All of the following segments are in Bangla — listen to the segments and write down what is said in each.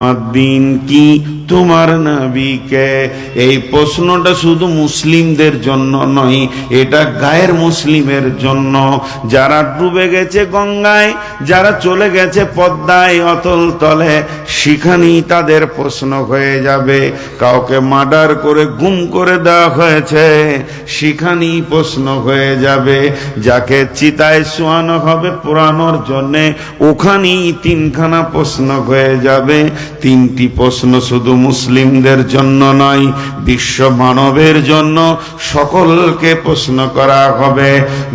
দিন কি তোমার নবীকে? এই প্রশ্নটা শুধু মুসলিমদের জন্য নয়, এটা গায়ের মুসলিমের জন্য। যারা ডুবে গেছে গঙ্গায়, যারা চলে গেছে পদ্মায় অতল তলে, সেখানেই তাদের প্রশ্ন হয়ে যাবে। কাউকে মার্ডার করে গুম করে দেওয়া হয়েছে, সেখানেই প্রশ্ন হয়ে যাবে। যাকে চিতায় শোয়ানো হবে পোড়ানোর জন্যে, ওখানেই তিনখানা প্রশ্ন হয়ে যাবে। তিনটি প্রশ্ন শুধু মুসলিমদের জন্য নয়, বিশ্ব মানবের জন্য সকলকে প্রশ্ন করা হবে।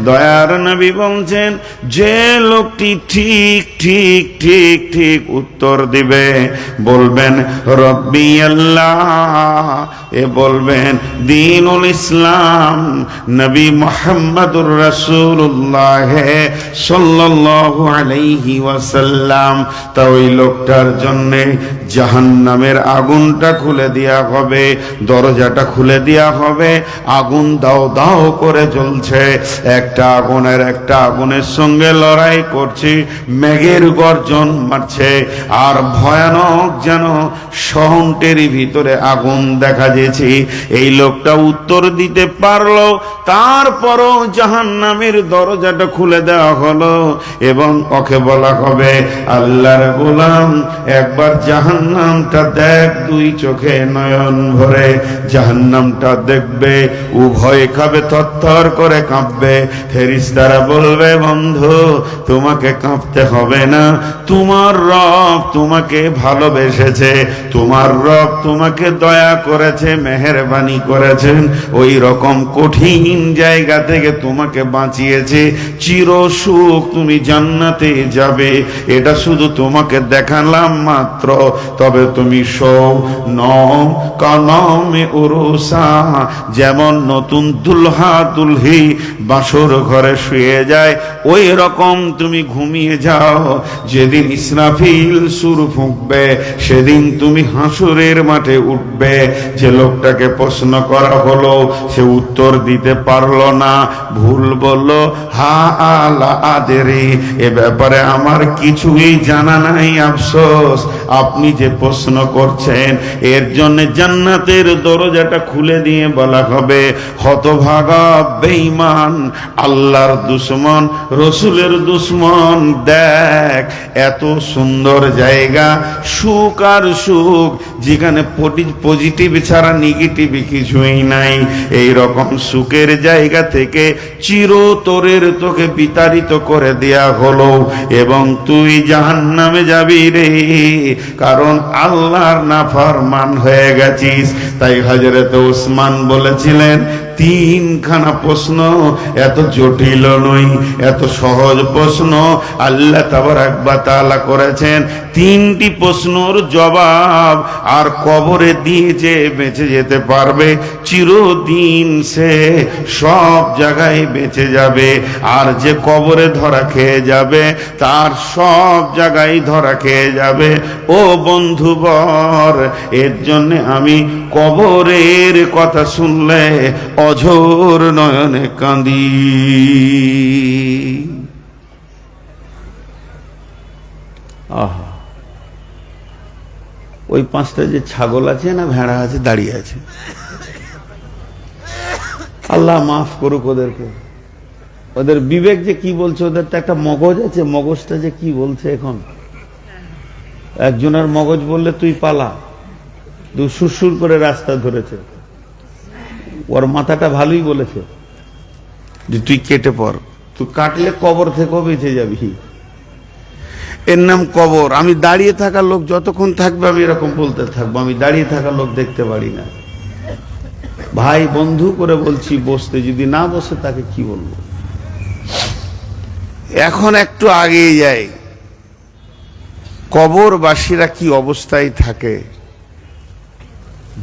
দয়ার নবী বলছেন, যে লোকটি ঠিক ঠিক ঠিক ঠিক উত্তর দিবে, বলবেন রব্বি আল্লাহ, এ বলবেন দ্বীনুল ইসলাম, নবী মুহাম্মদুর রাসূলুল্লাহ সাল্লাল্লাহু আলাইহি ওয়াসাল্লাম, তা ওই লোকটার জন্যে জাহান্নামের আগুনটা খুলে দেয়া হবে, দরজাটা খুলে দেয়া হবে। আগুন দাও দাও করে জ্বলছে, একটা আগুনের সঙ্গে লড়াই করছে, মেঘের গর্জন মারছে, আর ভয়ানক যেন শহরটির ভিতরে আগুন দেখা যেছে। এই লোকটা উত্তর দিতে পারলো, তারপরও জাহান্নামের দরজাটা খুলে দেওয়া হলো এবং ওকে বলা হবে, আল্লাহর গোলাম একবার জাহান্নামটা দেখ, দুই চোখে নয়ন ভরে জাহান্নামটা দেখবে, উভয় খাবে, থরথর করে কাঁপবে। ফেরেশতারা বলবে, বন্ধু তোমাকে কাঁপতে হবে না, তোমার রব তোমাকে ভালোবেসেছে, তোমার রব তোমাকে দয়া করেছে, মেহেরবানি করেছেন, ওই রকম কঠিন জায়গা থেকে তোমাকে বাঁচিয়েছে, চির সুখ, তুমি জান্নাতে যাবে। এটা শুধু তোমাকে দেখালাম মাত্র, তবে তুমি সৌ নম কনমে উরুসা, যেমন নতুন দুলহা দুলহি বাসর ঘরে শুয়ে যায়, ওই রকম তুমি ঘুমিয়ে যাও। যেদিন ইসরাফিল সুর ফুঁকবে, সেদিন তুমি হাসরের মাঠে উঠবে। যে লোকটাকে প্রশ্ন করা হলো, সে উত্তর দিতে পারলো না, ভুল বলল, হা আলা আদেরি, এ ব্যাপারে আমার কিছুই জানা নাই, আফসোস। আপনি যে প্রশ্ন করছেন, এর জন্য জান্নাতের দরজাটা খুলে দিয়ে বলা হবে, হতভাগা বেঈমান, আল্লাহর দুশমন, রসুলের দুশমন, দেখ এত সুন্দর জায়গা, সুখ আর সুখ, যেখানে পজিটিভ ছাড়া নেগেটিভ কিছুই নাই। এই রকম সুখের জায়গা থেকে চিরতরের তোকে বিতাড়িত করে দেয়া হলো এবং তুই জাহান্নামে যাবি রে, কারণ আল্লাহর নাফরমান হয়ে গেছিস। তাই হযরত ওসমান বলেছিলেন, তিনখানা প্রশ্ন এত জটিল নয়, এত সহজ প্রশ্ন আল্লাহ তাবারক ওয়া তাআলা করেছেন। তিনটি প্রশ্নের জবাব আর কবরে দিয়ে যে বেঁচে যেতে পারবে, চিরদিন সে সব জায়গায় বেঁচে যাবে। আর যে কবরে ধরা খেয়ে যাবে, তার সব জায়গায় ধরা খেয়ে যাবে। ও বন্ধুবর, এর জন্য আমি কবরের কথা শুনলে অঝোর নয়নে কাঁদি। আহা, ওই পাঁচটা যে ছাগল আছে না, ভেড়া আছে, দাঁড়িয়ে আছে, আল্লাহ মাফ করুক ওদেরকে। ওদের বিবেক যে কি বলছে, ওদের তো একটা মগজ আছে, মগজটা যে কি বলছে এখন। একজনের মগজ বললে তুই পালা, সুরসুর করে রাস্তা ধরেছে, ওর মাথাটা ভালোই বলেছে যে তুই কেটে পড়, তুই কাটলে কবর থেকেও বেঁচে যাবি। এর নাম কবর। আমি দাঁড়িয়ে থাকা লোক যতক্ষণ থাকবে আমি এরকম বলতে থাকবো, আমি দাঁড়িয়ে থাকা লোক দেখতে পারি না। ভাই বন্ধু করে বলছি বসতে, যদি না বসে তাকে কি বলবো। এখন একটু আগেই যাই, কবরবাসীরা কি অবস্থায় থাকে,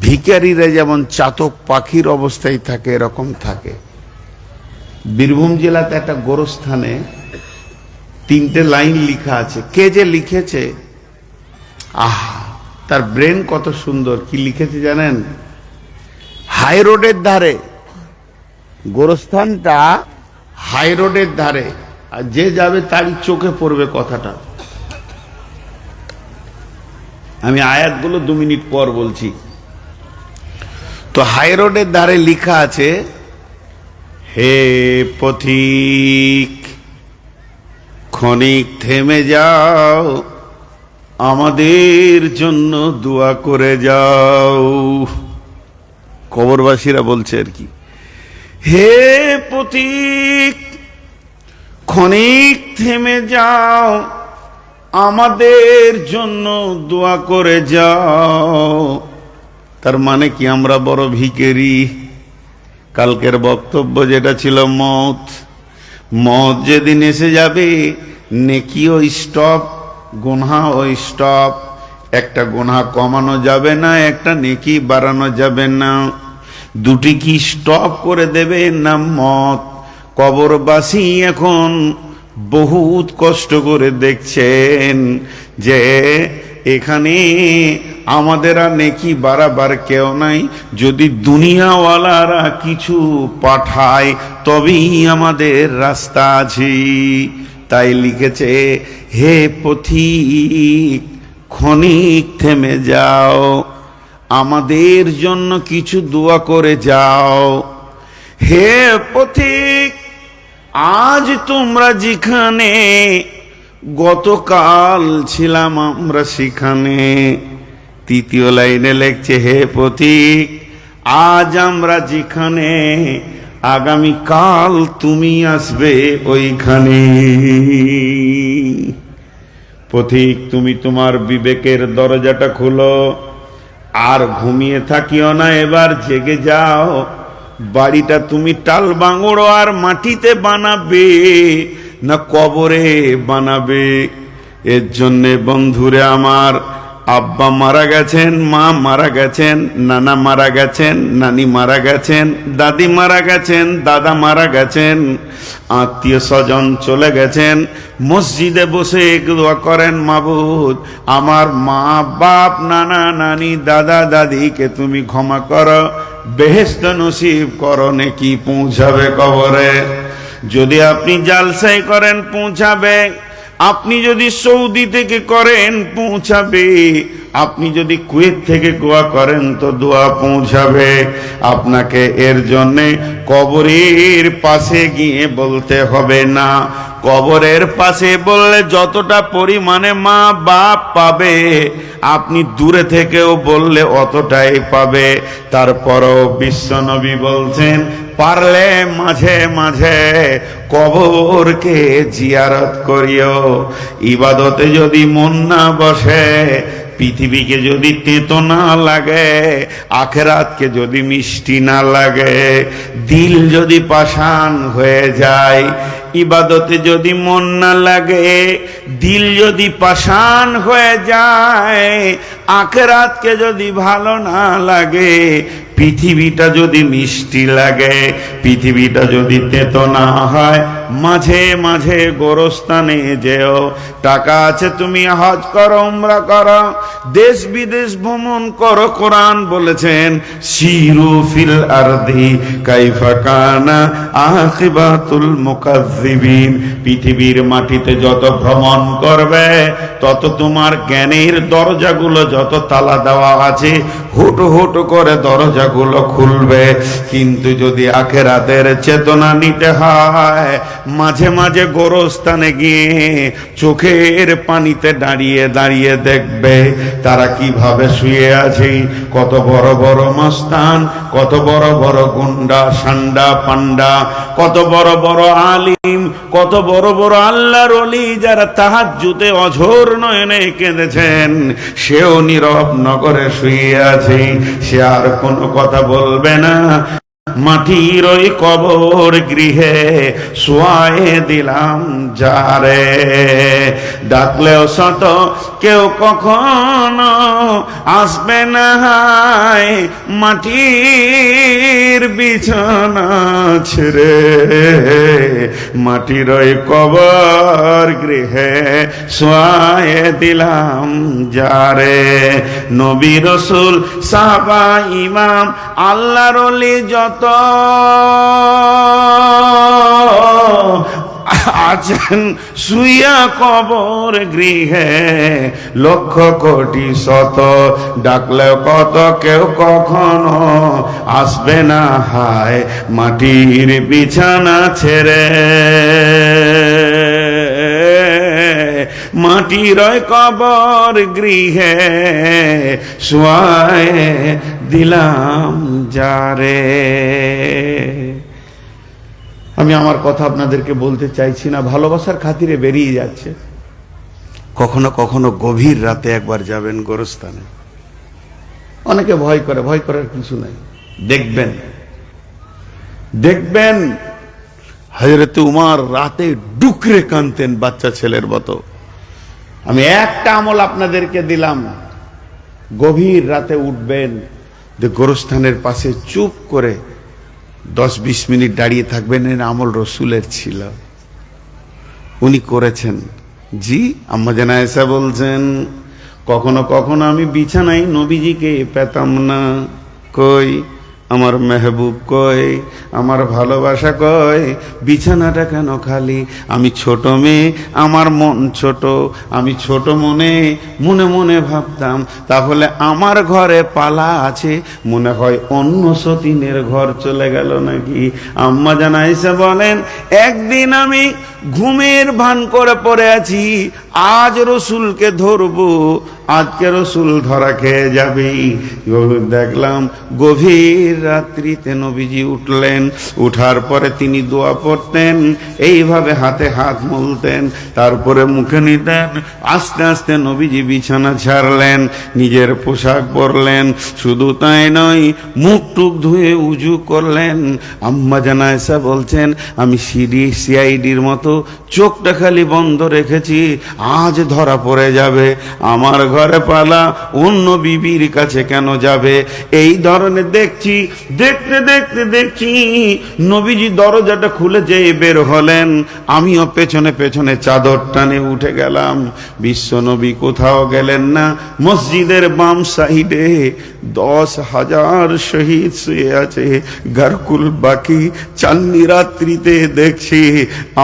ভিখারিরা যেমন চাতক পাখির অবস্থায় থাকে, এরকম থাকে। বীরভূম জেলাতে একটা গোরস্থানে তিনটে লাইন লেখা আছে, কে যে লিখেছে, আহা, তার ব্রেন কত সুন্দর। কি লিখেছে জানেন? হাই রোডের ধারে, গোরস্থানটা হাই রোডের ধারে, আর যে যাবে তারই চোখে পড়বে কথাটা। আমি আয়াতগুলো 2 মিনিট পর বলছি। তো হাই রোডের ধারে লেখা আছে, হে পথিক ক্ষণিক থেমে যাও, আমাদের জন্য দোয়া করে যাও। কবরবাসীরা বলছে আর কি, হে পথিক ক্ষণিক থেমে যাও, আমাদের জন্য দোয়া করে যাও। তার মানে কি আমরা বড় ভিখারি? কালকের বক্তব্য যেটা ছিল মত, মত যেদিন এসে যাবে নেকিও স্টপ, গুনাহও স্টপ। একটা গুনাহ কমানো যাবে না, একটা নেকি বাড়ানো যাবে না, দুটি কি স্টপ করে দেবে না মত। কবরবাসী এখন বহুত কষ্ট করে দেখছেন যে এখানে আমাদের আর নেকি বাড়াবার কেউ নাই, যদি দুনিয়াওয়ালারা কিছু পাঠায় তবেই আমাদের রাস্তা আছে। তাই লিখেছে, হে পথিক ক্ষণিক থেমে যাও, আমাদের জন্য কিছু দোয়া করে যাও। হে পথিক আজ তোমরা যেখানে, গতকাল ছিলাম আমরা সেখানে। তৃতীয় লাইনে লিখছে, হে পথিক আজ আমরা যেখানে, আগামীকাল তুমি আসবে ওইখানে। পথিক তুমি তোমার বিবেকের দরজাটা খুলো, আর ঘুমিয়ে থাকিও না, এবার জেগে যাও। বাড়িটা তুমি টাল বাঙড়ো আর মাটিতে বানাবে না কবরে বানাবে? এর জন্যে বন্ধুরে আমার, আব্বা মারা গেছেন, মা মারা গেছেন, নানা মারা গেছেন, নানি মারা গেছেন, দাদি মারা গেছেন, দাদা মারা গেছেন, আত্মীয় স্বজন চলে গেছেন। মসজিদে বসে দোয়া করেন, মাবুদ আমার মা বাপ নানা নানি দাদা দাদিকে তুমি ক্ষমা করো, বেহেশত নসিব করো, নেকি পৌঁছাবে কবরে। যদি আপনি জালসাই করেন পৌঁছাবে, আপনি যদি সৌদি থেকে করেন পৌঁছাবে, আপনি যদি কুয়েত থেকে দোয়া করেন তো দোয়া পৌঁছাবে। আপনাকে এর জন্যে কবরের পাশে গিয়ে বলতে হবে না। কবরের পাশে বললে যতটা পরিমাণে মা বাপ পাবে, আপনি দূরে থেকেও বললে অতটাই পাবে। তারপরও বিশ্বনবী বলছেন, পারলে মাঝে মাঝে কবরকে জিয়ারত করিও। ইবাদতে যদি মন না বসে, পৃথিবীকে যদি তেতো না লাগে, আখেরাতকে যদি মিষ্টি না লাগে, দিল যদি পাষাণ হয়ে যায়, ইবাদতে যদি মন না লাগে, দিল যদি পাষাণ হয়ে যায়, আখেরাতকে যদি ভালো না লাগে, পৃথিবীটা যদি মিষ্টি লাগে, পৃথিবীটা যদি তেতো না হয়, মাঝে মাঝে গোরস্থানে যেও। টাকা আছে তুমি হজ করো, উমরা করো, দেশ বিদেশ ভ্রমণ করো। কোরআন বলেছেন, সিরু ফিল আরদি কাইফা কানা আখিবাতুল মুকাজ্জিবিন। পৃথিবীর মাটিতে যত ভ্রমণ করবে, তত তোমার জ্ঞানের দরজাগুলো যত তালা দেওয়া আছে, হুটো হুটো করে দরজাগুলো খুলবে। কিন্তু যদি আখেরাতের চেতনা নিতে হয়, মাঝে মাঝে গোরস্থানে গিয়ে চোখের পানিতে দাঁড়িয়ে দাঁড়িয়ে দেখবে তারা কিভাবে শুয়ে আছে। কত বড় বড় মস্তান, কত বড় বড় গুন্ডা সান্ডা পান্ডা, কত বড় বড় আলিম, কত বড় বড় আল্লাহর ওলি, যারা তাহাজ্জুদে অঝোর নয়নে কেঁদেছেন, সেও নীরব নগরে শুয়ে আছে। সে আর কোনো কথা বলবে না। মাটির ওই কবর গৃহে শোয়ায়ে দিলাম যারে, ডাকলেও শত কেউ কখনো আসবে না। মাটির বিছানা ছেড়ে, মাটির ওই কবর গৃহে শোয়ায়ে দিলাম যারে। নবী রাসূল সাহাবা ইমাম আল্লাহর ওলি যত, আছেন শুইয়া কবর গৃহে, লক্ষ কোটি শত ডাকলেও কত কেউ কখনো আসবে না হায় মাটির বিছানা ছেড়ে। মাটির কবর গৃহে শুয়ায় দিলাম যারে। আমি আমার কথা আপনাদেরকে বলতে চাইছি না, ভালোবাসার খাতিরে বেরিয়ে যাচ্ছে। কখনো কখনো গভীর রাতে একবার যাবেন গোরস্থানে। অনেকে ভয় করে, ভয় করার কিছু নাই। দেখবেন দেখবেন হযরত উমর রাতে ডুকরে কাঁদতেন বাচ্চা ছেলের মতো। আমি একটা আমল আপনাদেরকে দিলাম, গভীর রাতে উঠবেন, যে গোরস্থানের পাশে চুপ করে 10-20 মিনিট দাঁড়িয়ে থাকবেন। এর আমল রসুলের ছিল, উনি করেছেন। জি, আম্মা জান আয়েশা বলছেন, কখনো কখনো আমি বিছানায় নবীজিকে পেতাম না। কই আমার মেহবুব, কই আমার ভালোবাসা, কই বিছানাটা কেন খালি? আমি ছোট মেয়ে, আমার মন ছোট, আমি ছোট মনে মনে মনে ভাবতাম তাহলে আমার ঘরে পালা আছে, মনে হয় অন্য সতীনের ঘর চলে গেল নাকি। আম্মা জান আয়েশা বলেন, একদিন আমি ঘুমের ভান করে পড়ে আছি, আজ রসুলকে ধরবো, আজকে রসুল ধরা খেয়ে যাবে। দেখলাম গভীর রাত্রিতে নবীজি উঠলেন, উঠার পরে তিনি দোয়া পড়তেন, এইভাবে হাতে হাত মুলতেন, তারপরে মুখে নিতেন। আস্তে আস্তে নবীজি বিছানা ছাড়লেন, নিজের পোশাক পরলেন, শুধু তাই নয় মুখ টুক ধুয়ে উজু করলেন। আম্মা জান আয়েশা বলছেন, আমি সিআইডির মতো চোখটা খালি বন্ধ রেখেছি, আজ ধরা পড়ে যাবে, আমার ঘরে পালা অন্য বিবির কাছে কেন যাবে। এই ধরনের দেখছি, দেখতে দেখতে দেখছি নবীজি দরজাটা খুলে যেয়ে বের হলেন, আমিও পেছনে পেছনে চাদর টানে উঠে গেলাম। বিশ্ব নবী কোথাও গেলেন না, মসজিদের বাম সাইডে 10,000 শহীদ শুয়ে আছে গারকুল বাকি। চাঁদনি রাত্রিতে দেখছি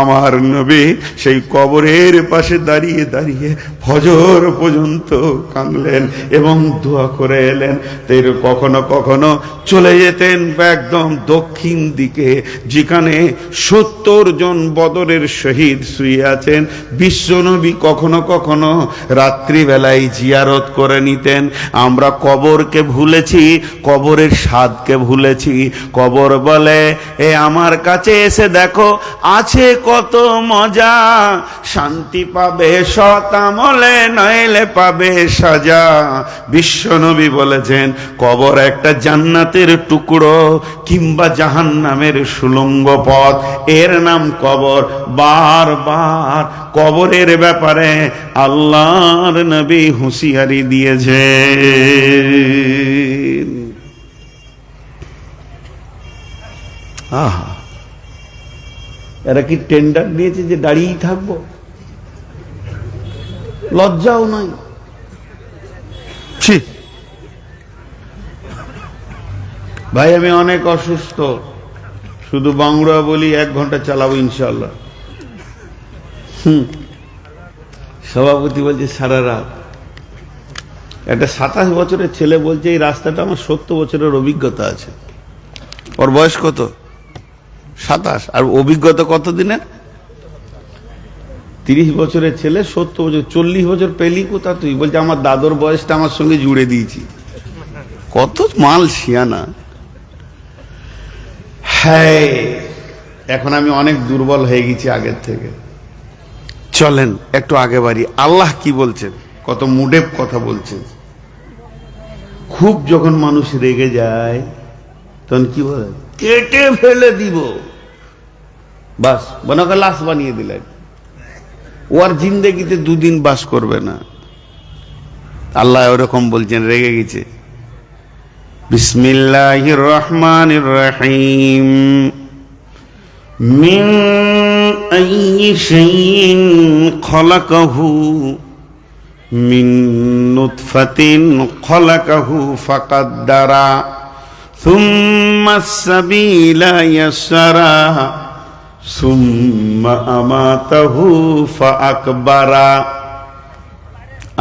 আমার নবী সেই কবরের পাশে দাঁড়িয়ে দাঁড়িয়ে ফজর পর্যন্ত কাঁদলেন এবং দোয়া করে এলেন। তের কখনো কখনো চলে যেতেন একদম দক্ষিণ দিকে, যেখানে 70 জন বদরের শহীদ শুয়ে আছেন। বিশ্বনবী কখনো কখনো রাত্রিবেলায় জিয়ারত করে নিতেন। আমরা কবরকে ভুলেছি, কবরের স্বাদকে ভুলেছি। কবর বলে, এ আমার কাছে এসে দেখো আছে কত মজা, শান্তি পাবে সৎ আমলে, নইলে পাবে সাজা। বিশ্বনবী বলেছেন, কবর একটা জান্নাতের টুকরো কিংবা জাহান্নামের সুলঙ্গ পথ, এর নাম কবর। বারবার কবরের ব্যাপারে আল্লাহর নবী হুঁশিয়ারি দিয়েছেন। আহা, এরা কি টেন্ডার দিয়েছে যে দাঁড়িয়েই থাকবো? লজ্জাও নাই। ভাই আমি অনেক অসুস্থ, শুধু বাংলা বলি 1 ঘন্টা চালাবো ইনশাল্লাহ। সভাপতি বলছে সারা রাত। একটা 27 বছরের ছেলে বলছে এই রাস্তাটা আমার 70 বছরের অভিজ্ঞতা আছে। ওর বয়স কত? 27। আর অভিজ্ঞতা কত দিনের? 30 বছরের ছেলে 70 বছর, 40 বছর পেলি কোথা তুই? বলছে আমার দাদুর বয়সটা আমার সঙ্গে জুড়ে দিয়েছি। কত মাল শিয়ানা। হ্যাঁ, এখন আমি অনেক দুর্বল হয়ে গেছি আগের থেকে। চলেন একটু আগে বাড়ি। আল্লাহ কি বলছেন, কত মুডে কথা বলছেন। খুব যখন মানুষ রেগে যায় তখন কি বলে, কেটে ফেলে দিব, বাস বনকে লাশ বানিয়ে দিলেন। ওর জিন্দেগিতে 2 দিন বাস করবে না। আল্লাহ ওরকম বলছেন, রেগে গেছে। বিসমিল্লাহির রহমানির রহিম। মিন আইয়ি শাইইন খলাকাহু মিন নুতফাতিন খলাকাহু ফাকাদ্দারা সুম্মা সাবিলা ইয়াসসারা সুম্মা আমাতাহু ফাআকবারা।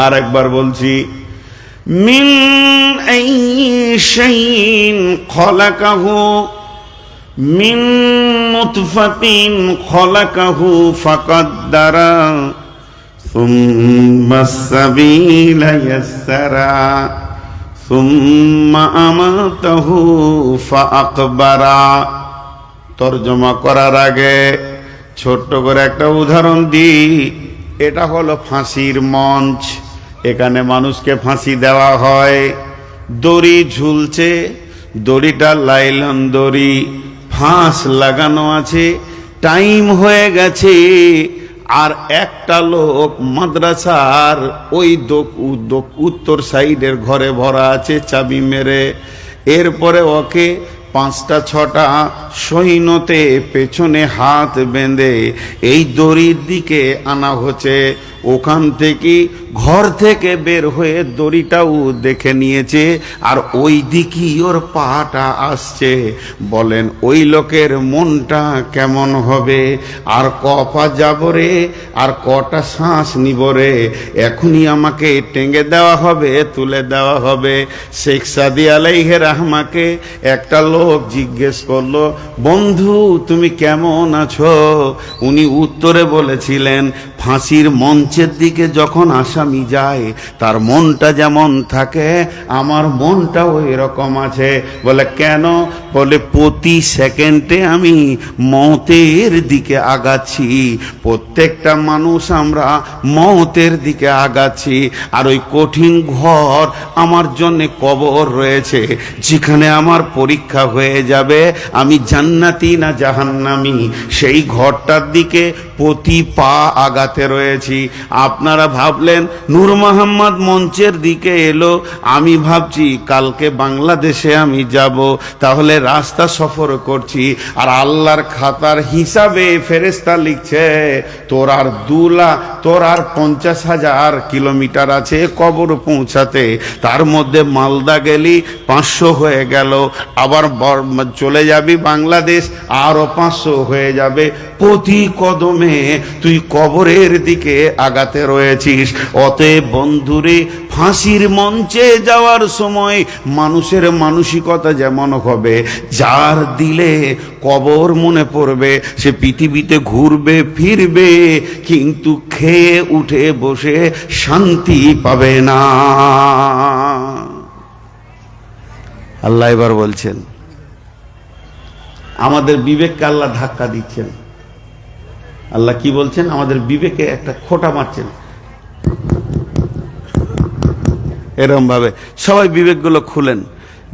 আর একবার বলছি, মিন আইয়ি শাইইন খালাকাহু মিন নুতফাতিন খালাকাহু ফাকাদ্দারা সুম্মাস সাবিলা ইয়াসসারা সুম্মা আমাতাহু ফাআকবারা। তরজমা করার আগে ছোট্ট করে একটা উদাহরণ দিই। এটা হলো ফাঁসির মঞ্চ। এখানে মানুষকে ফাঁসি দেওয়া হয়। দড়ি ঝুলছে, দড়িটা লাইলন দড়ি, ফাঁস লাগানো আছে, টাইম হয়ে গেছে। আর একটা লোক মাদ্রাসার ওই উত্তর সাইডের ঘরে ভরা আছে চাবি মেরে। এরপরে ওকে 5টা 6টা সৈন্যতে পেছনে হাত বেঁধে এই দড়ির দিকে আনা হচ্ছে। ওখান থেকে ঘর থেকে বের হয়ে দড়িটাও দেখে নিয়েছে, আর ওই দিকেই ওর পাটা আসছে। বলেন ওই লোকের মনটা কেমন হবে? আর পা যাব রে, আর কটা শ্বাস নিব রে, এখনই আমাকে টেঙ্গে দেওয়া হবে, তুলে দেওয়া হবে। শেখ সাদি আলাইহি রাহমাকে একটা লোক জিজ্ঞেস করলো, বন্ধু তুমি কেমন আছো? উনি উত্তরে বলেছিলেন, ফাঁসির মঞ্চের দিকে যখন আসামি যায় তার মনটা যেমন থাকে আমার মনটাও এরকম আছে। বলে কেন? বলে প্রতি সেকেন্ডে আমি মওতের দিকে আগাচ্ছি। প্রত্যেকটা মানুষ আমরা মওতের দিকে আগাচ্ছি। আর ওই কঠিন ঘর আমার জন্য কবর রয়েছে, যেখানে আমার পরীক্ষা হয়ে যাবে আমি জান্নাতি না জাহান্নামী, সেই ঘরটার দিকে প্রতি পা আগাতে রয়েছি। আপনারা ভাবলেন নূর মোহাম্মদ মঞ্চের দিকে এলো, আমি ভাবছি কালকে বাংলাদেশে আমি যাব, তাহলে রাস্তা সফর করছি। আর আল্লাহর খাতার হিসাবে ফেরেশতা লিখছে তোর আর 50,000 কিলোমিটার আছে কবর পৌঁছাতে। তার মধ্যে মালদা গেলি 500 হয়ে গেল, আবার চলে যাবি বাংলাদেশ আরো 500 হয়ে যাবে। প্রতি কদমে তুই কবরের দিকে আগাতে রয়েছিস। অতএব বন্ধুরে, ফাঁসির মঞ্চে যাওয়ার সময় মানুষের মানসিকতা যেমন হবে, যার দিলে কবর মনে পড়বে সে পৃথিবীতে ঘুরবে ফিরবে, কিন্তু খেয়ে উঠে বসে শান্তি পাবে না। আল্লাহ এবার বলছেন, আমাদের বিবেককে আল্লাহ ধাক্কা দিচ্ছেন। আল্লাহ কি বলছেন? আমাদের বিবেকে একটা খোঁটা মারছেন। এরকম ভাবে সবাই বিবেকগুলো খুলেন।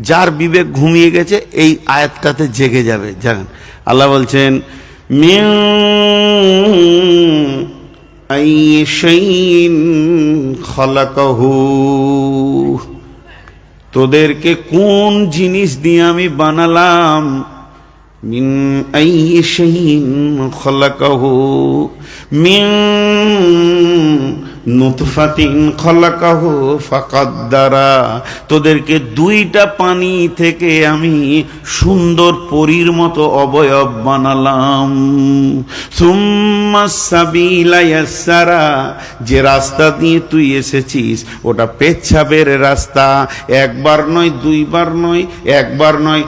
যার বিবেক ঘুমিয়ে গেছে এই আয়াতটাতে জেগে যাবে। জানেন আল্লাহ বলছেন, মিন আইয়ি শাইইন খালাকাহু, তোদেরকে কোন জিনিস দিয়ে আমি বানালাম। মিন আইয়ি শাইইন খালাকাহু মিন নুতফাতিন খালাকাহু ফাকাদ্দারা, তোদেরকে 2টা পানি থেকে আমি সুন্দর পরীর মতো অবয়ব বানালাম। সুম্মাস সাবিলা ইয়াসসারা, যে রাস্তা দিয়ে তুই এসেছিস ওটা পেচ্ছাবের রাস্তা। একবার নয়, দুইবার নয়, একবার নয়,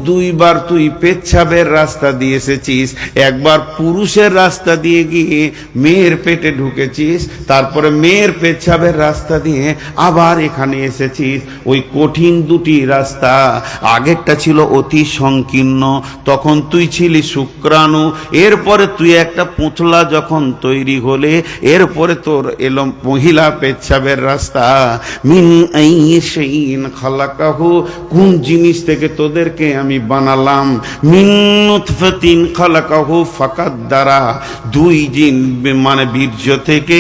দুইবার তুই পেচ্ছাবের রাস্তা দিয়ে এসেছিস। একবার পুরুষের রাস্তা দিয়ে গিয়ে মেয়ের পেটে ঢুকেছিস, তারপরে মেয়ের পেচ্ছাবের রাস্তা দিয়ে আবার এখানে এসেছিস। ওই কঠিন 2টি রাস্তা, আগেরটা ছিল অতি সংকীর্ণ, তখন তুই ছিলি শুক্রাণু। এরপরে তুই একটা পুতলা যখন তৈরি হলে, এরপরে তোর এলো মহিলা পেচ্ছাবের রাস্তা। মিন আইয়ি শাইইন খালাকাহু, কোন জিনিস থেকে তোদেরকে আমি বানালাম। মিন নুতফাতিন খালাকাহু ফাকাদ্দারা, 2 জিন মানে বীর্য থেকে,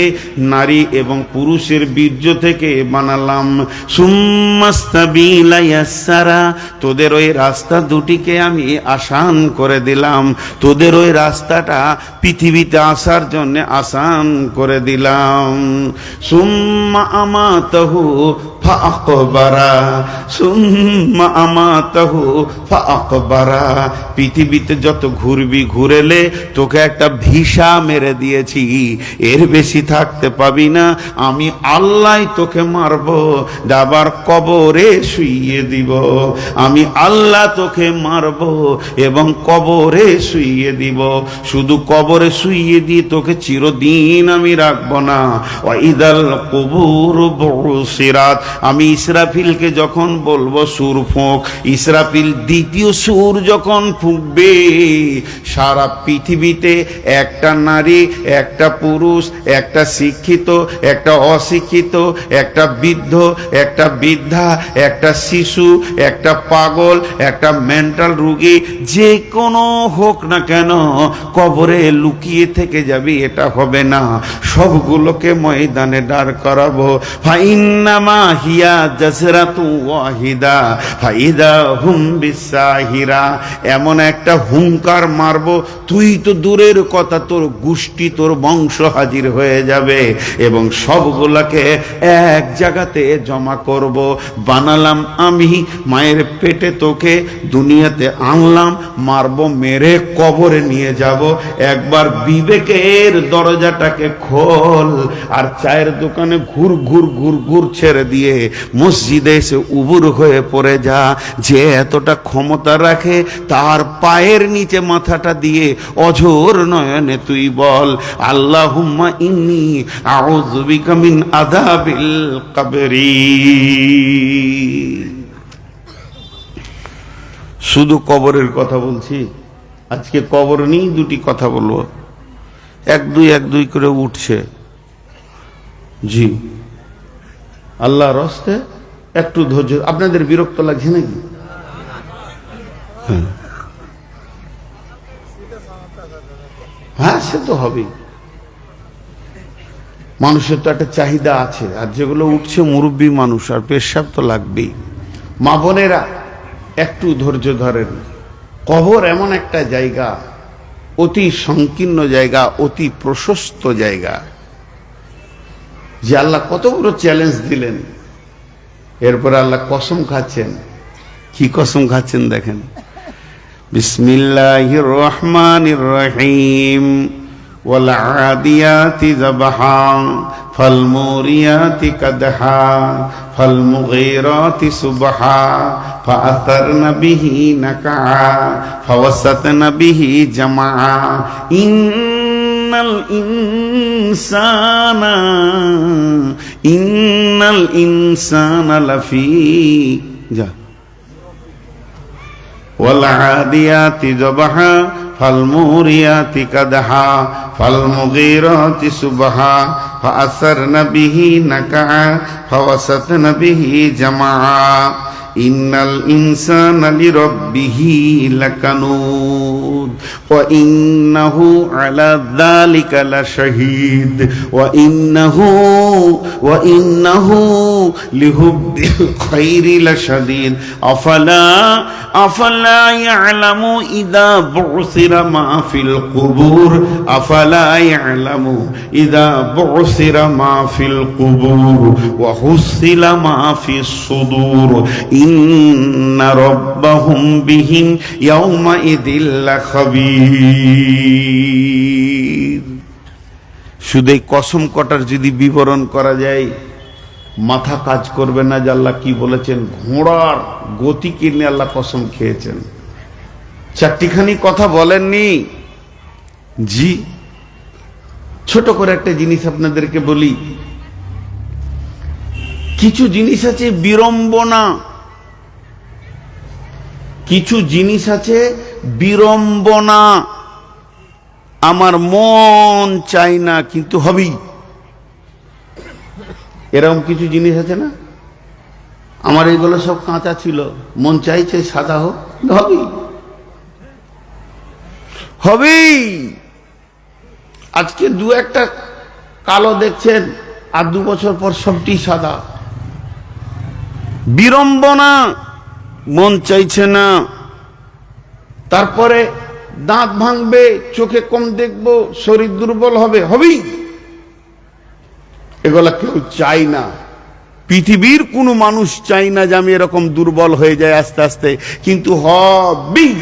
নারী এবং পুরুষের বীর্য থেকে বানালাম। সুম্মাস সাবিলা ইয়াসসারা, তোদের ওই রাস্তা 2টিকে আমি আসান করে দিলাম। তোদের ওই রাস্তাটা পৃথিবীতে আসার জন্য আসান করে দিলাম। সুম্মা আমাতাহু ফাআকবারা সুম্মা আমাতাহু ফাআকবারা। পৃথিবীতে যত ঘুরবি ঘুরেলে তোকে একটা ভিসা মেরে দিয়েছি, এর বেশি থাকতে পাবি না। আমি আল্লাহ তোকে মারব, আবার কবরে শুইয়ে দিব। আমি আল্লাহ তোকে মারব এবং কবরে শুইয়ে দিব। শুধু কবরে শুইয়ে দিয়ে তোকে চিরদিন আমি রাখবো না। ওয়াইদাল কুবুর বুসিরাত, আমি ইসরাফিলকে যখন বলবো সুর ফুঁক, ইসরাফিল দ্বিতীয় সুর যখন ফুঁকবে, সারা পৃথিবীতে একটা নারী, একটা পুরুষ, একটা শিক্ষিত, একটা অশিক্ষিত, একটা বৃদ্ধ, একটা বৃদ্ধা, একটা শিশু, একটা পাগল, একটা মেন্টাল রোগী, যে কোনো হোক না কেন, কবরে লুকিয়ে থেকে যাবি এটা হবে না। সবগুলোকে ময়দানে দাঁড় করাবো। ফাইন্নামা হিয়া জাসরাতু ওয়াহিদা ফাইদা হুম বিসাহিরা। এমন একটা হুঙ্কার মারবো, তুই তো দূরের কথা, তোর গোষ্ঠী, তোর বংশ হাজির হয়ে যাবে এবং সবগুলাকে এক জায়গাতে জমা করব। বানালাম আমি, মায়ের পেটে তোকে দুনিয়াতে আনলাম, মারবো, মেরে কবরে নিয়ে যাব। একবার বিবেকের দরজাটাকে খোল আর চায়ের দোকানে ঘুর ঘুর ঘুর ঘুর ছেড়ে দিয়ে মসজিদে এসে উবুর হয়ে পড়ে যা। যে এতটা ক্ষমতা রাখে তার পায়ের নিচে মাথাটা দিয়ে অঝোর নয়নে তুই বল, আল্লাহুম্মা ইন্নী আউযু বিকা মিন আযাবিল কবরি। শুধু কবরের কথা বলছি, আজকে কবর নিয়ে দুটি কথা বলবো। এক দুই করে উঠছে। জি, আল্লাহর রাস্তে একটু ধৈর্য। আপনাদের বিরক্ত লাগছে নাকি? হ্যাঁ, সে তো হবেই। মানুষের তো একটা চাহিদা আছে, আর যেগুলো উঠছে মুরব্বী মানুষ, আর পেশাব তো লাগবেই। মা বোনেরা একটু ধৈর্য ধরেন। কবর এমন একটা জায়গা, অতি সংকীর্ণ জায়গা, অতি প্রশস্ত জায়গা, যে আল্লাহ কত বড় চ্যালেঞ্জ দিলেন। এরপরে আল্লাহ কসম খাচ্ছেন। কি কসম খাচ্ছেন দেখেন, বিসমিল্লাহির রহমানির রহিম। ওয়াল আদিয়াতি যাবহা ফাল মুরিয়াতি কাদহা ফাল মুগীরাতি সুবহা ফাআসারনা বিহি নাকা ফাওয়াসাতনা বিহি জামা। ইন্নাল ইনসানা লাফি যা ওয়াল আদিয়াতি যাবহা ফাল মুরিয়াতি কাদহা ফাল মুগীরাতি সুবহা ফাআসারনা বিহি নাকা ফাওয়াসাতনা বিহি জামা। ইন্নাল ইনসানা লিরাব্বিহি লাকানুদ ওয়া ইন্নাহু আলা যালিকা লাশাহীদ ওয়া ইন্নাহু লিহুব্বিল খায়রি লাশাদীদ। আফালা ইয়ালামু ইযা বু'সিরা মা ফিল কুবুর আফালা ইয়ালামু ইযা বু'সিরা মা ফিল কুবুর ওয়া হুসিলা মা ফিস সুদূর ইন্না রাব্বাহুম বিহিম ইয়াওমা ইযিল লাখাবীর। শুধু এই কসম কটার যদি বিবরণ করা যায়, মাথা কাজ করবে না যে আল্লাহ কি বলেছেন। ঘোড়ার গতি কিনে আল্লাহ কসম খেয়েছেন। চারটিখানি কথা বলেননি। জি, ছোট করে একটা জিনিস আপনাদেরকে বলি। কিছু জিনিস আছে বিড়ম্বনা, কিছু জিনিস আছে বিড়ম্বনা, আমার মন চাই না কিন্তু হবেই। এরকম কিছু জিনিস আছে না, আমার এইগুলো সব কাঁচা ছিল, মন চাইছে সাদা হোক, হবেই হবেই। আজকে দু একটা কালো দেখছেন, আর 2 বছর পর সবটি সাদা। বিড়ম্বনা, মন চাইছে না। তারপরে দাঁত ভাঙবে, চোখে কম দেখবো, শরীর দুর্বল হবে, হবেই। এগুলা কেউ চাই না। পৃথিবীর কোনো মানুষ চাই না যে আমি এরকম দুর্বল হয়ে যাই আস্তে আস্তে, কিন্তু হবেই।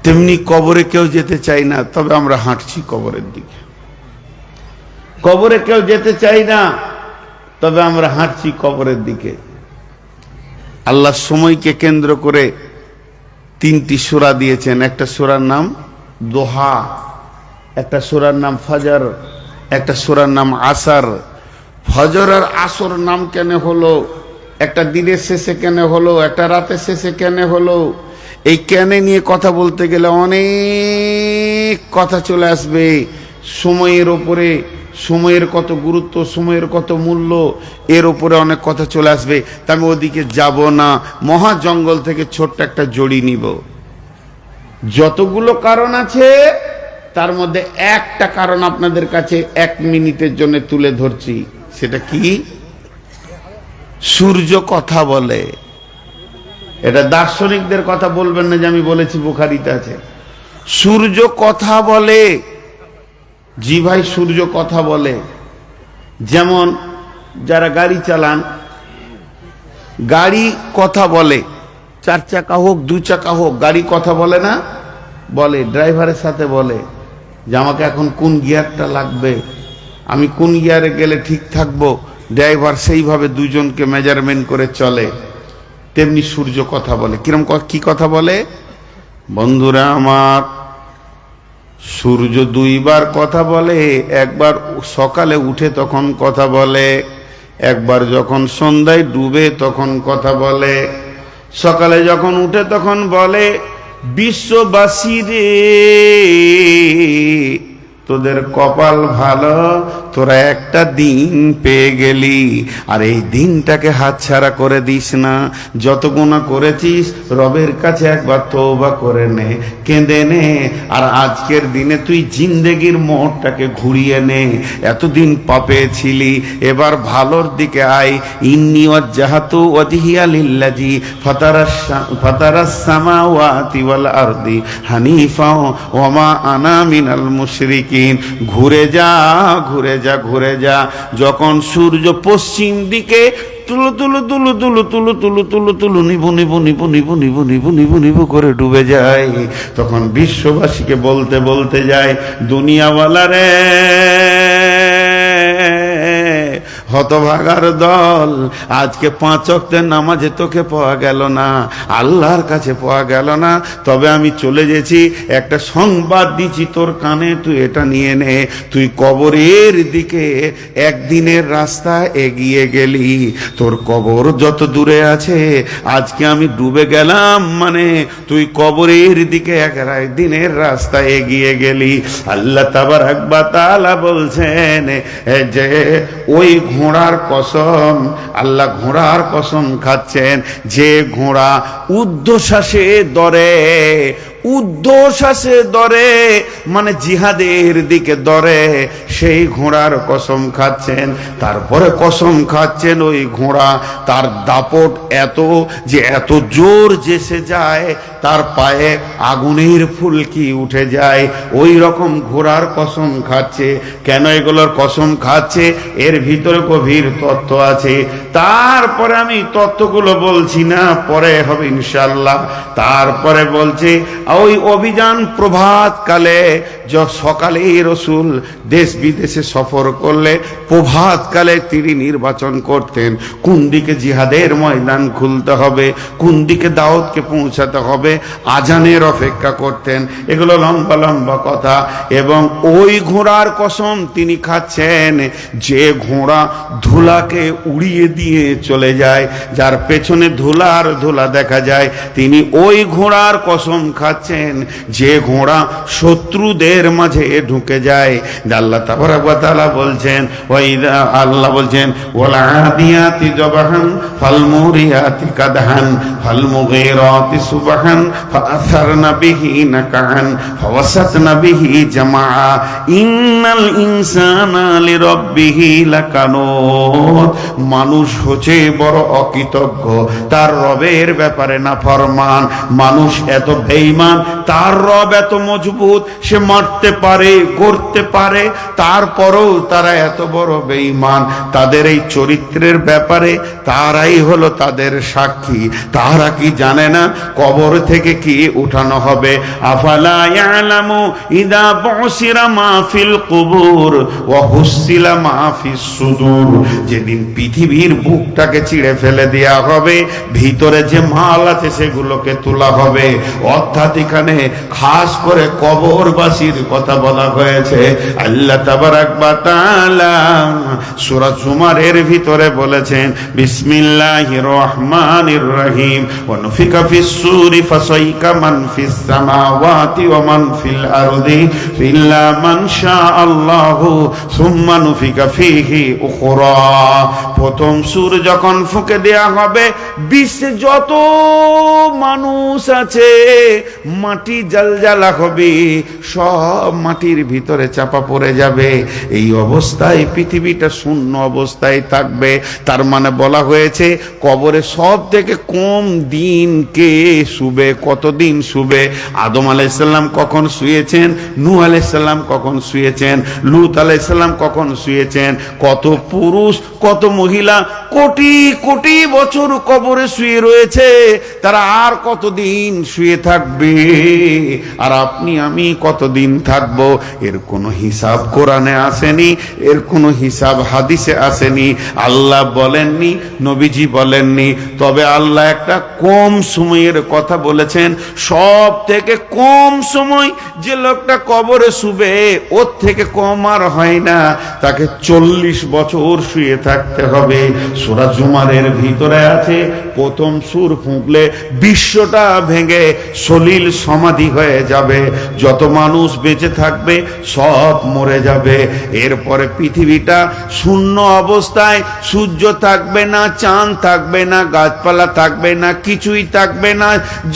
তেমনি কবরে কেউ যেতে চাই না, তবে আমরা হাঁটছি কবরের দিকে। কবরে কেউ যেতে চাই না, তবে আমরা হাঁটছি কবরের দিকে। আল্লাহ সময়কে কেন্দ্র করে 3টি সূরা দিয়েছেন। একটা সূরার নাম দোহা, একটা সূরার নাম ফজর, একটা সূরার নাম আসর। ফজর আর আসর নাম কেন হলো, একটা দিনের শেষে কেন হলো, একটা রাতের শেষে কেন হলো, এই কেনে নিয়ে কথা বলতে গেলে অনেক কথা চলে আসবে। সময়ের ওপরে, সময়ের কত গুরুত্ব, সময়ের কত মূল্য, এর উপরে অনেক কথা চলে আসবে। তা আমি ওদিকে যাব না, মহা জঙ্গল থেকে ছোট্ট একটা জড়ি নিব। যতগুলো কারণ আছে তার মধ্যে একটা কারণ আপনাদের কাছে 1 মিনিটের জন্য তুলে ধরছি। সেটা কি? সূর্য কথা বলে। এটা দার্শনিকদের কথা বলবেন না যে আমি বলেছি, বুখারীতে আছে। সূর্য কথা বলে। জি ভাই, সূর্য কথা বলে। যেমন যারা গাড়ি চালান, গাড়ি কথা বলে। 4 চাকা হোক 2 চাকা হোক, গাড়ি কথা বলে না? বলে। ড্রাইভারের সাথে বলে যে আমাকে এখন কোন গিয়ারটা লাগবে, আমি কোন গিয়ারে গেলে ঠিক থাকবো। ড্রাইভার সেইভাবে দুজনকে মেজারমেন্ট করে চলে। তেমনি সূর্য কথা বলে। কি কথা বলে? বন্ধুরা আমার, সূর্য 2 বার কথা বলে। একবার সকালে উঠে তখন কথা বলে, একবার যখন সন্ধ্যায় ডুবে তখন কথা বলে। সকালে যখন উঠে তখন বলে, বিশ্ববাসী রে তোদের কপাল ভালো, তোরা একটা দিন পেয়ে গেলি, আর এই দিনটাকে হাতছাড়া করে দিস না। যত গুনাহ করেছিস রবের কাছে একবার তওবা করে নে, কেঁদে নে, আর আজকের দিনে তুই জিন্দেগির মোড়টাকে ঘুরিয়ে নে। এতদিন পাপে ছিলি, এবার ভালোর দিকে আয়। ইন্নী ওয়াজ্জাহাতু ওয়াজহিয়া লিল্লাযী ফাতারাস সামাওয়াতি ওয়াল আরদি হানিফা ওয়া মা আনা মিনাল মুশরিকিন। ঘুরে যা, ঘুরে যা, ঘুরে যা। যখন সূর্য পশ্চিম দিকে নিবু করে ডুবে যায়, তখন বিশ্ববাসীকে বলতে বলতে যায়, দুনিয়াওয়ালা রে, হতভাগার দল, আজকে 5 ওয়াক্তের নামাজে তোকে পাওয়া গেল না, আল্লাহর কাছে পাওয়া গেল না। তবে আমি চলে গেছি, একটা সংবাদ দিচ্ছি তোর কানে, তুই এটা নিয়ে নে। তুই কবরের দিকে একদিনের রাস্তা এগিয়ে গেলি। তোর কবর যত দূরে আছে, আজকে আমি ডুবে গেলাম মানে তুই কবরের দিকে একদিনের রাস্তা এগিয়ে গেলি। আল্লাহ তাবারাক ওয়া তাআলা বলছেন যে ওই ঘোড়ার কসম, আল্লাহ ঘোড়ার কসম খাচ্ছেন, যে ঘোড়া ঊর্ধ্বশ্বাসে দরে, ঊর্ধ্বশ্বাসে দরে মানে জিহাদের দিকে দরে, সেই ঘোড়ার কসম খাচ্ছেন। তারপরে কসম খাচ্ছেন ওই ঘোড়া, তার দাপট এত যে এত জোর যেসে যায়, তার পায়ে আগুনের ফুলকি উঠে যায়। ওই রকম ঘোড়ার কসম খাচ্ছে। কেন এগুলোর কসম খাচ্ছে? এর ভিতরে গভীর তত্ত্ব আছে। তারপরে আমি তত্ত্বগুলো বলছি না, পরে হবে ইনশাআল্লাহ। তারপরে বলছে ওই অভিযান প্রভাতকালে, সকালে রসুল দেশ বিদেশে সফর করলে প্রভাতকালে তিনি নির্বাচন করতেন কোন দিকে জিহাদের ময়দান খুলতে হবে, কোন দিকে দাওয়াতকে পৌঁছাতে হবে, আজানের অপেক্ষা করতেন। এগুলো লম্বা লম্বা কথা। এবং ওই ঘোড়ার কসম তিনি খাচ্ছেন, যে ঘোড়া ধুলাকে উড়িয়ে দিয়ে চলে যায়, যার পেছনে ধুলা আর ধুলা দেখা যায়, তিনি ওই ঘোড়ার কসম খাচ্ছেন, যে ঘোড়া শত্রুদের মাঝে ঢুকে যায়। আল্লাহ তাবারাক ওয়া তাআলা বলছেন, ওয়াইদা, আল্লাহ বলছেন, ওয়াল আদিয়াতি জবহান ফাল মুরিয়াতি কাদহান ফাল মুগীরাতি সুবহান ফাআসারনা বিহি নাকান ফাওয়াসাতনা বিহি জামা ইন্নাল ইনসানা লিরাব্বিহি লাকানুত। মানুষ হচ্ছে বড় অকৃতজ্ঞ, তার রবের ব্যাপারে নাফরমান। মানুষ এত বেঈমান ইমান, তার রব এত মজবুত, সে মারতে পারে, গড়তে পারে, তারপরেও তারা এত বড় বেঈমান। তাদের এই চরিত্রের ব্যাপারে তারাই হলো তাদের সাক্ষী। তারা কি জানে না কবর থেকে কি উঠানো হবে? আফালা ইয়ালামু ইদা বুসিরা মা ফিল কুবুর ওয়া হুসিলা মা ফিস সুদূর। যেদিন পৃথিবীর বুকটাকে চিড়ে ফেলে দেয়া হবে, ভিতরে যে মাল আছে সেগুলোকে তোলা হবে। অর্থাৎ এখানে খাস করে কবরবাসীর কথা বলা হয়েছে। আল্লাহ তাবারাক ওয়া তাআলা সূরা জুমারের ভিতরে বলেছেন, বিসমিল্লাহির রহমানির রহিম, ওয়া নুফিকা ফিস সূরি ফাসাইকা মান ফিস সামাওয়াতি ওয়া মান ফিল আরদি ইল্লা মান শাআল্লাহু সুম্মা নুফিকা ফীহি উখরা। প্রথম সূর যখন ফুঁকে দেয়া হবে, বিশ্বে যত মানুষ আছে মাটি জালজালা হবে, সব মাটির ভিতরে চাপা পড়ে যাবে। এই অবস্থায় পৃথিবীটা শূন্য অবস্থায় থাকবে। তার মানে বলা হয়েছে কবরে সব থেকে কম দিন কে শুবে, কতদিন শুবে? আদম আলাইহিস সালাম কখন শুয়েছেন, নূহ আলাইহিস সালাম কখন শুয়েছেন, লূত আলাইহিস সালাম কখন শুয়েছেন? কত পুরুষ কত মহিলা কোটি কোটি বছর কবরে শুয়ে রয়েছে, তারা আর কতদিন শুয়ে থাকবে? আর আপনি আমি কতদিন থাকব? এর কোনো হিসাব কোরআনে আসেনি, এর কোনো হিসাব হাদিসে আসেনি। আল্লাহ বলেননি, নবীজি বলেননি। তবে আল্লাহ একটা কম সময়ের কথা বলেছেন। সব থেকে কম সময় যে লোকটা কবরে শুবে, ওর থেকে কম আর হয় না, তাকে 40 বছর শুয়ে থাকতে হবে। সূরা জুমারের ভিতরে আছে, প্রথম সূর ফুঁকলে বিশ্বটা ভেঙে সলিল সমাধি হয়ে যাবে। যত মানুষ বেঁচে থাকবে সব মরে যাবে। এরপরে পৃথিবীটা শূন্য অবস্থায়, সূর্য থাকবে না, চাঁদ থাকবে না, গাছপালা থাকবে না, কিছুই থাকবে না।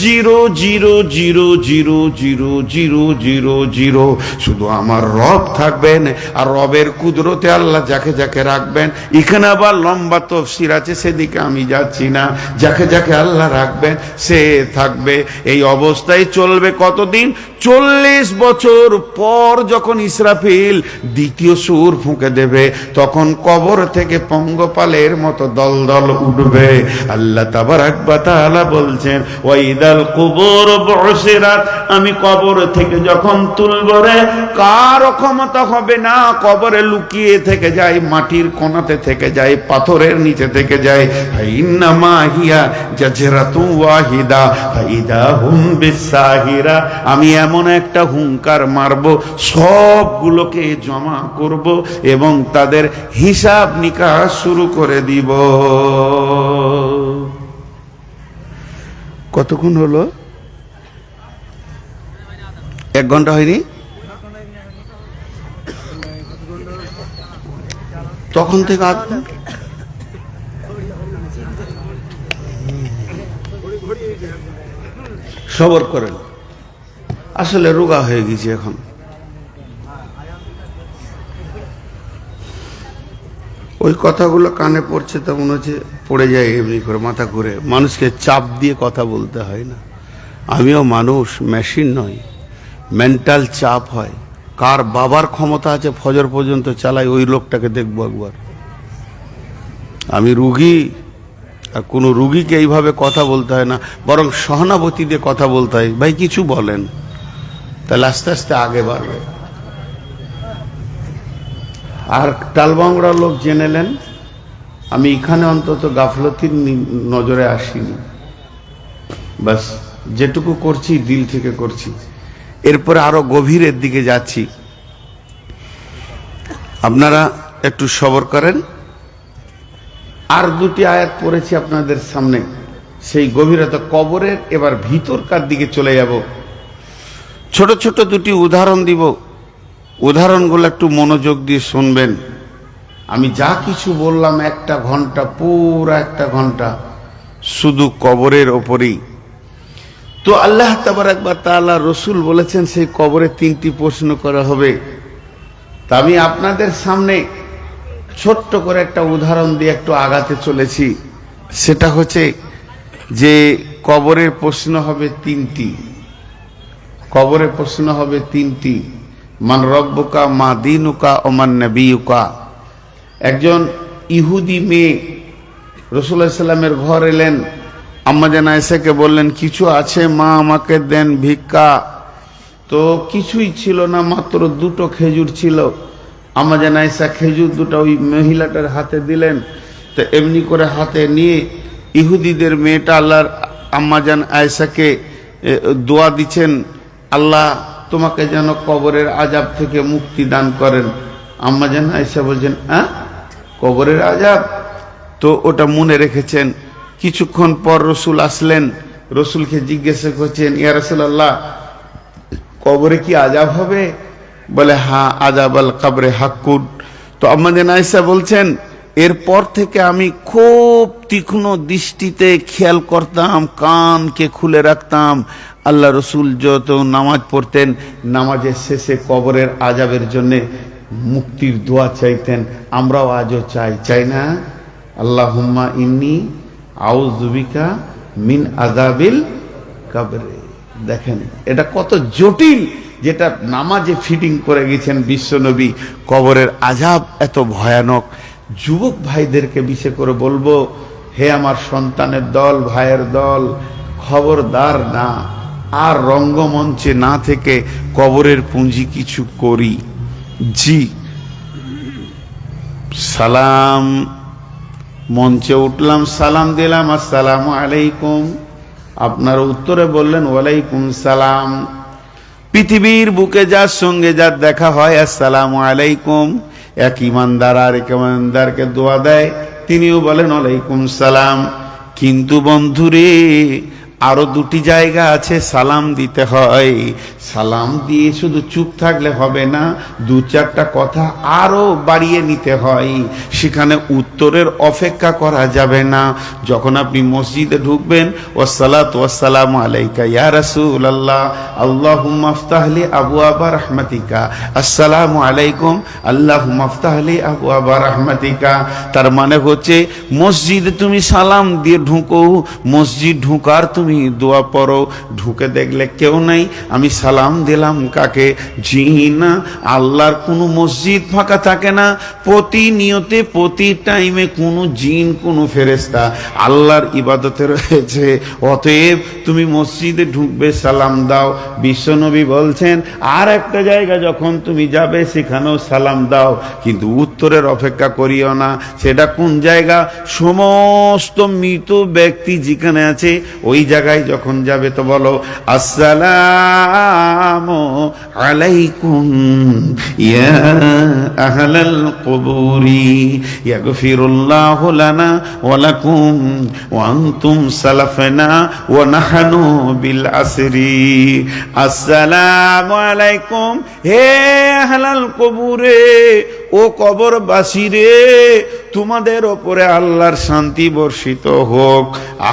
0 0 0 0 0 0 0 0। শুধু আমার রব থাকবেন, আর রবের কুদরতে আল্লাহ যাকে যাকে রাখবেন। এখানে আবার লম্বা তফসির আছে, সেদিকে আমি যাচ্ছি না। যাকে যাকে আল্লাহ রাখবেন সে থাকবে। এই অবস্থায় চলবে কতদিন? 40 বছর পর যখন ইসরাফিল দ্বিতীয় সূর ফুঁকে দেবে, তখন কবর থেকে পঙ্গপালের মতো দলদল উঠবে। আল্লাহ তাবারাক ওয়া তাআলা বলছেন, ওয়াইদাল কুবুর বুসিরাত, আমি কবর থেকে যখন তুলব রে, কার ক্ষমতা হবে না কবরে লুকিয়ে থেকে যায়, মাটির কোণাতে থেকে যায়, পাথরের নিচে থেকে যায়। ইন্নামা হিয়া জাজরাতু ওয়াহিদা ফাইদা হুম বিসাহিরা, আমি এমন একটা হুঙ্কার মারব, সবগুলোকে জমা করব এবং তাদের হিসাব নিকাশ শুরু করে দিব। কতক্ষণ হলো? 1 ঘন্টা হয়নি? তখন থেকে সবর করেন। আসলে রোগা হয়ে গেছি এখন। ওই কথাগুলো কানে পড়ছে তো মনে হচ্ছে পড়ে যায় এমনি করে, মাথা ঘুরে। মানুষকে চাপ দিয়ে কথা বলতে হয় না। আমিও মানুষ, মেশিন নই। মেন্টাল চাপ হয়। কার বাবার ক্ষমতা আছে ফজর পর্যন্ত চালাই, ওই লোকটাকে দেখবো একবার। আমি রুগী, আর কোনো রুগীকে এইভাবে কথা বলতে হয় না, বরং সহানুভূতি দিয়ে কথা বলতে হয়। ভাই কিছু বলেন, তাহলে আস্তে আস্তে আগে বাড়বে। আর টালবাংড়া লোক জেনেলেন, আমি এখানে অন্তত গাফলতির নজরে আসিনি। বাস যেটুকু করছি দিল থেকে করছি। এরপরে আরো গভীরের দিকে যাচ্ছি, আপনারা একটু সবর করেন। আর 2টি আয়াত পড়েছি আপনাদের সামনে, সেই গভীরতা কবরের। এবার ভিতরকার দিকে চলে যাব। ছোট ছোট 2টি উদাহরণ দিব, উদাহরণগুলো একটু মনোযোগ দিয়ে শুনবেন। আমি যা কিছু বললাম 1 ঘন্টা, পুরো 1 ঘন্টা শুধু কবরের ওপরেই। তো আল্লাহ তাবারাক ওয়া তাআলা, রসুল বলেছেন সেই কবরে 3টি প্রশ্ন করা হবে। তা আমি আপনাদের সামনে ছোট্ট করে একটা উদাহরণ দিয়ে একটু আগাতে চলেছি। সেটা হচ্ছে যে কবরের প্রশ্ন হবে 3টি। কবরে প্রশ্ন হবে তিনটি, মান রব্বুকা, মা দীনুকা, ওমান নবিয়ুকা। একজন ইহুদি মেয়ে রাসূলুল্লাহ সাল্লাল্লাহু আলাইহি ওয়াসাল্লামের ঘর এলেন, আম্মা জান আয়েশাকে বললেন, কিছু আছে মা, আমাকে দেন ভিক্ষা। তো কিছুই ছিল না, মাত্র দুটো খেজুর ছিল। আম্মা জান আয়েশা খেজুর দুটো ওই মহিলাটার হাতে দিলেন। তো এমনি করে হাতে নিয়ে ইহুদিদের মেয়েটা আল্লাহর আম্মা জান আয়েশাকে দোয়া দিচ্ছেন, আল্লাহ তোমাকে যেন কবরের আযাব থেকে মুক্তি দান করেন। আম্মা জান আয়েশা বলছেন, কবরের আযাব? তো ওটা মনে রেখেছেন। কিছুক্ষণ পর রসুল আসলেন, রসুলকে জিজ্ঞাসা করছেন, ইয়া রাসূলুল্লাহ, কবরে কি আযাব হবে? বলে, হ্যাঁ, আযাব আল কবরে হাক্কুন। তো আম্মা জান আয়েশা বলছেন, এরপর থেকে আমি খুব তীক্ষ্ণ দৃষ্টিতে খেয়াল করতাম, কানকে খুলে রাখতাম। আল্লাহ রসুল যত নামাজ পড়তেন, নামাজের শেষে কবরের আযাবের জন্য মুক্তির দোয়া চাইতেন। আমরাও আজও চাই না? আল্লাহুম্মা ইন্নী আউযু বিকা মিন আযাবিল কবরে। দেখেন এটা কত জটিল, যেটা নামাজে ফিটিং করে গেছেন বিশ্বনবী। কবরের আযাব এত ভয়ানক। যুবক ভাইদেরকে বিশেষ করে বলবো, হে আমার সন্তানের দল, ভাইয়ের দল, খবরদার না, আর রঙ্গমঞ্চে না থেকে কবরের পুঁজি কিছু করি। জি, সালাম, মঞ্চে উঠলাম, সালাম দিলাম, আসসালামু আলাইকুম। আপনার উত্তরে বললেন ওয়ালাইকুম সালাম। পৃথিবীর বুকে যার সঙ্গে যার দেখা হয়, আসসালামু আলাইকুম। এক ইমানদার আর এক ইমানদারকে দোয়া দেয়, তিনিও বলেন ওয়ালাইকুম সালাম। কিন্তু বন্ধুরে, আরো দুটি জায়গা আছে সালাম দিতে হয়। সালাম দিয়ে শুধু চুপ থাকলে হবে না, দু চারটা কথা আরো বাড়িয়ে নিতে হয়। সেখানে উত্তরের অপেক্ষা করা যাবে না। যখন আপনি মসজিদে ঢুকবেন, ওয়াসসালাতু ওয়াসসালামু আলাইকা ইয়া রাসূলুল্লাহ, আল্লাহুম্মা আফতাহলি আবওয়াবা রাহমাতিকা, আসসালামু আলাইকুম, আল্লাহুম্মা আফতাহলি আবওয়াবা রাহমাতিকা। তার মানে হচ্ছে মসজিদে তুমি সালাম দিয়ে ঢুকো, মসজিদ ঢুকার তুমি দোয়া পড়ো। ঢুকে দেখলে কেউ নাই, আমি সালাম দিলাম কাকে? জি না, আল্লাহর কোনো মসজিদ ফাঁকা থাকে না। প্রতিনিয়তে প্রতি টাইমে কোনো জিন, কোনো ফেরেশতা আল্লাহর ইবাদতে রয়েছে। অতএব তুমি মসজিদে ঢুকবে, সালাম দাও। বিশ্বনবী বলছেন, আর একটা জায়গা যখন তুমি যাবে সেখানেও সালাম দাও, কিন্তু উত্তরের অপেক্ষা করিও না। সেটা কোন জায়গা? সমস্ত মৃত ব্যক্তি যেখানে আছে ওই জায়গায় যখন যাবে তো বলো, আসসালামু আলাইকুম ইয়া আহলাল কুবুরি ইয়াগফিরুল্লাহু লানা ওয়া লাকুম ওয়া আনতুম সালাফনা ওয়া নাহনু বিল আসরি। আসসালামু আলাইকুম, হে আহলাল কুবুরে, ও কবরবাসী রে, তোমাদের ওপরে আল্লাহর শান্তি বর্ষিত হোক।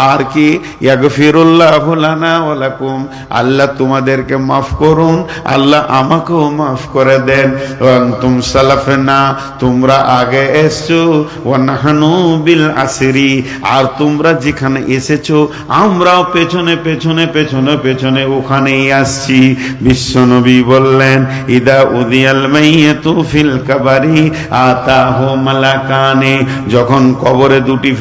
আর কি? ইয়াগফিরুল্লাহু লানা ওয়া লাকুম, আল্লাহ তোমাদেরকে মাফ করুন, আল্লাহ আমাকেও মাফ করে দেন। ওয়া আনতুম সালাফনা, তোমরা আগে এসছো, ওয়া নাহনু বিল আসরি, আর তোমরা যেখানে এসেছো আমরাও পেছনে পেছনে পেছনে পেছনে ওখানেই আসছি। বিশ্বনবী বললেন, ইদা উদিয়াল মাইয়াতু ফিল কাবারি আতাহু মালাকানে, যখন কবরে দুটি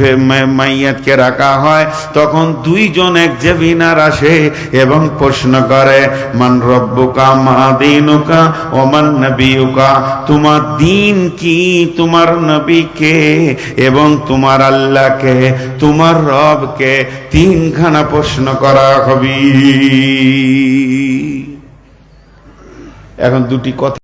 মাইয়াতকে রাখা হয় তখন দুইজন এক্সামিনার আসে এবং প্রশ্ন করে, মান রব্বুকা মা দীনুকা ওয়া মান নবিয়ুকা, তোমার দিন কি, তোমার নবী কে এবং তোমার আল্লাহ কে, তোমার রব কে। তিনখানা প্রশ্ন করা হবে। এখন দুটি কথা